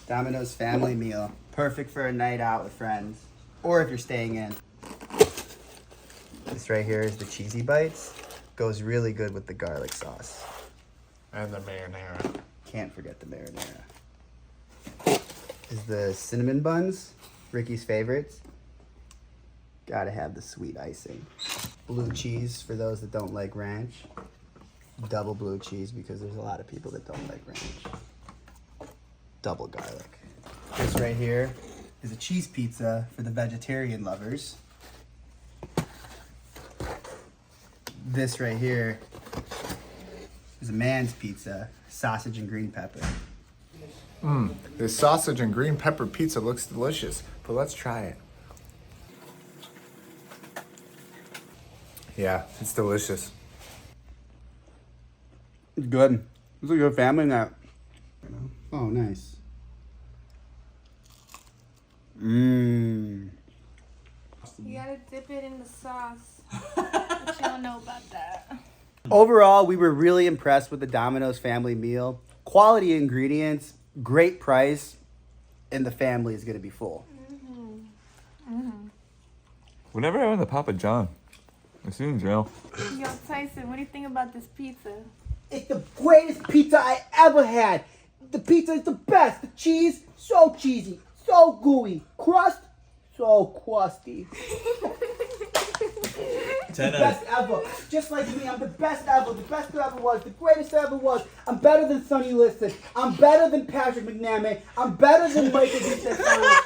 Domino's family meal. Perfect for a night out with friends. Or if you're staying in. This right here is the cheesy bites. Goes really good with the garlic sauce. And the marinara. Can't forget the marinara. Is the cinnamon buns. Ricky's favorites. Gotta have the sweet icing. Blue cheese for those that don't like ranch. Double blue cheese because there's a lot of people that don't like ranch. Double garlic. This right here is a cheese pizza for the vegetarian lovers. This right here is a man's pizza, sausage and green pepper. This sausage and green pepper pizza looks delicious, but let's try it. Yeah, it's delicious. It's good. It's like a family night. Oh, nice. Mmm. You gotta dip it in the sauce. But you don't know about that. Overall, we were really impressed with the Domino's family meal. Quality ingredients, great price, and the family is going to be full. Whenever I went to Papa John, it seems real. Yo, Tyson, what do you think about this pizza? It's the greatest pizza I ever had. The pizza is the best. The cheese, so cheesy, so gooey. Crust, so crusty. 10 The best ever. Just like me, I'm the best ever. The best there ever was. The greatest there ever was. I'm better than Sonny Liston. I'm better than Patrick McNamee. I'm better than Michael DeStefano.